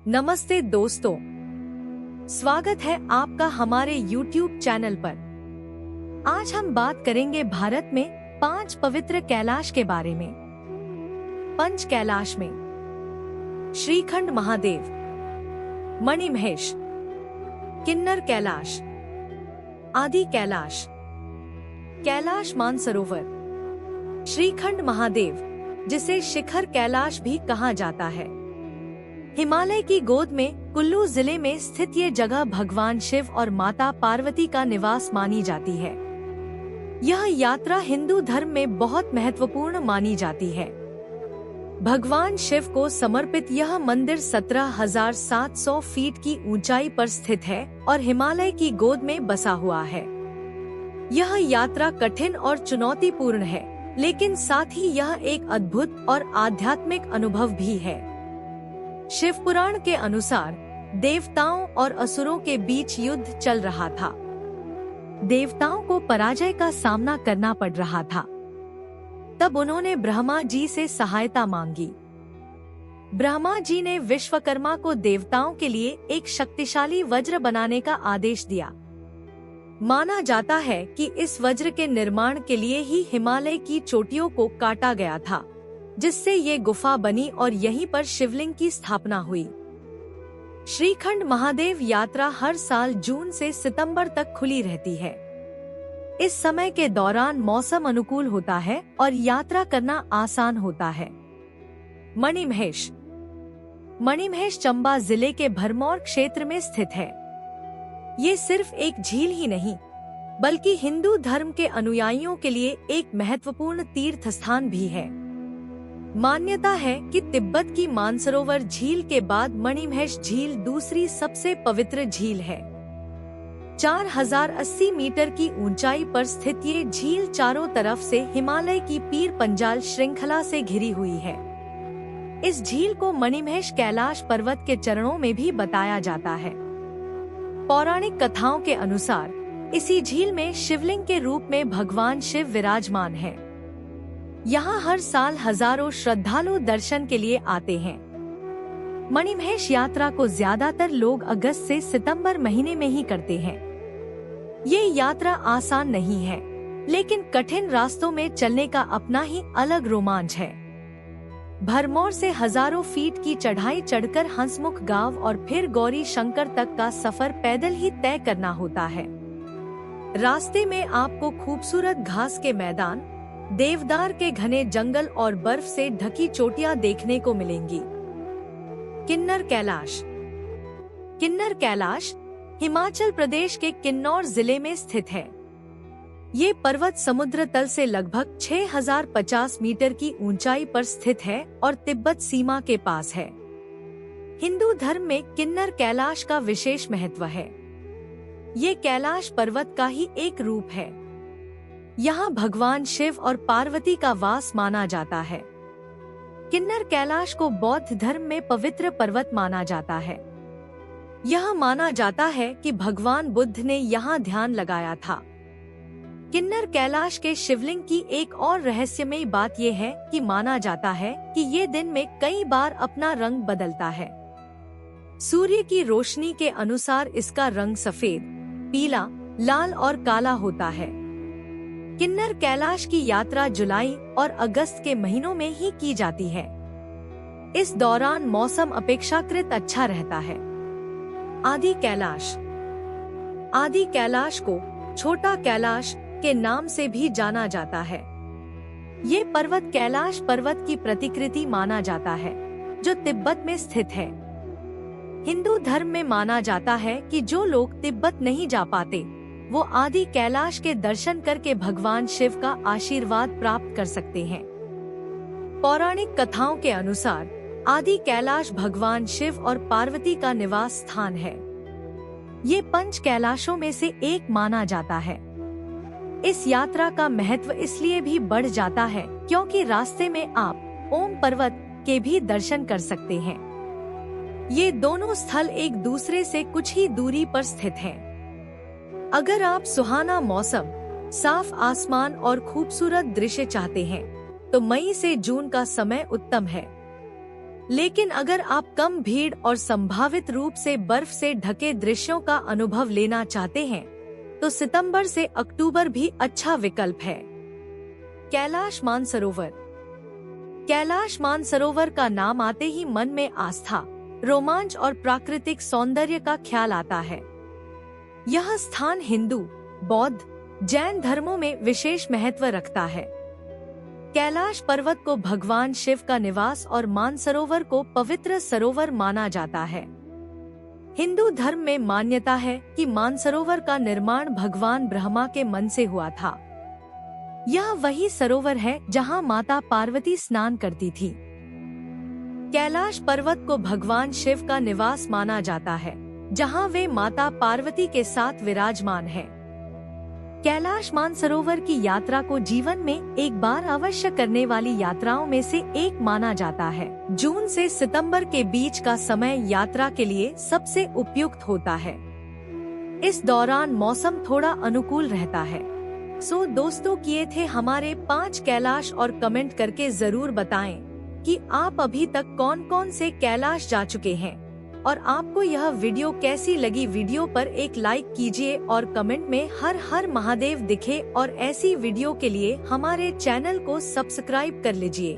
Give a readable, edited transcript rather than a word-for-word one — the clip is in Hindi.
नमस्ते दोस्तों, स्वागत है आपका हमारे YouTube चैनल पर। आज हम बात करेंगे भारत में 5 पवित्र कैलाश के बारे में। पंच कैलाश में श्रीखंड महादेव, मणिमहेश, किन्नर कैलाश, आदि कैलाश, कैलाश मानसरोवर। श्रीखंड महादेव, जिसे शिखर कैलाश भी कहा जाता है, हिमालय की गोद में कुल्लू जिले में स्थित ये जगह भगवान शिव और माता पार्वती का निवास मानी जाती है। यह यात्रा हिंदू धर्म में बहुत महत्वपूर्ण मानी जाती है। भगवान शिव को समर्पित यह मंदिर 17,700 फीट की ऊंचाई पर स्थित है और हिमालय की गोद में बसा हुआ है। यह यात्रा कठिन और चुनौतीपूर्ण है, लेकिन साथ ही यह एक अद्भुत और आध्यात्मिक अनुभव भी है। शिव पुराण के अनुसार देवताओं और असुरों के बीच युद्ध चल रहा था। देवताओं को पराजय का सामना करना पड़ रहा था। तब उन्होंने ब्रह्मा जी से सहायता मांगी। ब्रह्मा जी ने विश्वकर्मा को देवताओं के लिए एक शक्तिशाली वज्र बनाने का आदेश दिया। माना जाता है कि इस वज्र के निर्माण के लिए ही हिमालय की चोटियों को काटा गया था, जिससे ये गुफा बनी और यहीं पर शिवलिंग की स्थापना हुई। श्रीखंड महादेव यात्रा हर साल जून से सितंबर तक खुली रहती है। इस समय के दौरान मौसम अनुकूल होता है और यात्रा करना आसान होता है। मणिमहेश। मणिमहेश चंबा जिले के भरमौर क्षेत्र में स्थित है। ये सिर्फ एक झील ही नहीं, बल्कि हिंदू धर्म के अनुयायियों के लिए एक महत्वपूर्ण तीर्थ स्थान भी है। मान्यता है कि तिब्बत की मानसरोवर झील के बाद मणिमहेश झील दूसरी सबसे पवित्र झील है। 4080 मीटर की ऊंचाई पर स्थित ये झील चारों तरफ से हिमालय की पीर पंजाल श्रृंखला से घिरी हुई है। इस झील को मणिमहेश कैलाश पर्वत के चरणों में भी बताया जाता है। पौराणिक कथाओं के अनुसार इसी झील में शिवलिंग के रूप में भगवान शिव विराजमान है। यहाँ हर साल हजारों श्रद्धालु दर्शन के लिए आते हैं। मणिमहेश यात्रा को ज्यादातर लोग अगस्त से सितंबर महीने में ही करते हैं। ये यात्रा आसान नहीं है, लेकिन कठिन रास्तों में चलने का अपना ही अलग रोमांच है। भरमौर से हजारों फीट की चढ़ाई चढ़कर हंसमुख गांव और फिर गौरी शंकर तक का सफर पैदल ही तय करना होता है। रास्ते में आपको खूबसूरत घास के मैदान, देवदार के घने जंगल और बर्फ से ढकी चोटियां देखने को मिलेंगी। किन्नर कैलाश। किन्नर कैलाश हिमाचल प्रदेश के किन्नौर जिले में स्थित है। ये पर्वत समुद्र तल से लगभग 6050 मीटर की ऊंचाई पर स्थित है और तिब्बत सीमा के पास है। हिंदू धर्म में किन्नर कैलाश का विशेष महत्व है। ये कैलाश पर्वत का ही एक रूप है। यहाँ भगवान शिव और पार्वती का वास माना जाता है। किन्नर कैलाश को बौद्ध धर्म में पवित्र पर्वत माना जाता है। यह माना जाता है कि भगवान बुद्ध ने यहाँ ध्यान लगाया था। किन्नर कैलाश के शिवलिंग की एक और रहस्यमयी बात यह है कि माना जाता है कि ये दिन में कई बार अपना रंग बदलता है। सूर्य की रोशनी के अनुसार इसका रंग सफेद, पीला, लाल और काला होता है। किन्नर कैलाश की यात्रा जुलाई और अगस्त के महीनों में ही की जाती है। इस दौरान मौसम अपेक्षाकृत अच्छा रहता है। आदि कैलाश। आदि कैलाश को छोटा कैलाश के नाम से भी जाना जाता है। ये पर्वत कैलाश पर्वत की प्रतिकृति माना जाता है, जो तिब्बत में स्थित है। हिंदू धर्म में माना जाता है कि जो लोग तिब्बत नहीं जा पाते, वो आदि कैलाश के दर्शन करके भगवान शिव का आशीर्वाद प्राप्त कर सकते हैं। पौराणिक कथाओं के अनुसार आदि कैलाश भगवान शिव और पार्वती का निवास स्थान है। ये पंच कैलाशों में से एक माना जाता है। इस यात्रा का महत्व इसलिए भी बढ़ जाता है क्योंकि रास्ते में आप ओम पर्वत के भी दर्शन कर सकते हैं। ये दोनों स्थल एक दूसरे से कुछ ही दूरी पर स्थित हैं। अगर आप सुहाना मौसम, साफ आसमान और खूबसूरत दृश्य चाहते हैं, तो मई से जून का समय उत्तम है। लेकिन अगर आप कम भीड़ और संभावित रूप से बर्फ से ढके दृश्यों का अनुभव लेना चाहते हैं तो सितंबर से अक्टूबर भी अच्छा विकल्प है। कैलाश मानसरोवर। कैलाश मानसरोवर का नाम आते ही मन में आस्था, रोमांच और प्राकृतिक सौंदर्य का ख्याल आता है। यह स्थान हिंदू, बौद्ध, जैन धर्मों में विशेष महत्व रखता है। कैलाश पर्वत को भगवान शिव का निवास और मानसरोवर को पवित्र सरोवर माना जाता है। हिंदू धर्म में मान्यता है कि मानसरोवर का निर्माण भगवान ब्रह्मा के मन से हुआ था। यह वही सरोवर है जहां माता पार्वती स्नान करती थी। कैलाश पर्वत को भगवान शिव का निवास माना जाता है, जहां वे माता पार्वती के साथ विराजमान हैं। कैलाश मानसरोवर की यात्रा को जीवन में एक बार अवश्य करने वाली यात्राओं में से एक माना जाता है। जून से सितंबर के बीच का समय यात्रा के लिए सबसे उपयुक्त होता है। इस दौरान मौसम थोड़ा अनुकूल रहता है। सो दोस्तों, किए थे हमारे 5 कैलाश और कमेंट करके जरूर बताएं कि आप अभी तक कौन कौन से कैलाश जा चुके हैं और आपको यह वीडियो कैसी लगी। वीडियो पर एक लाइक कीजिए और कमेंट में हर हर महादेव दिखे और ऐसी वीडियो के लिए हमारे चैनल को सब्सक्राइब कर लीजिए।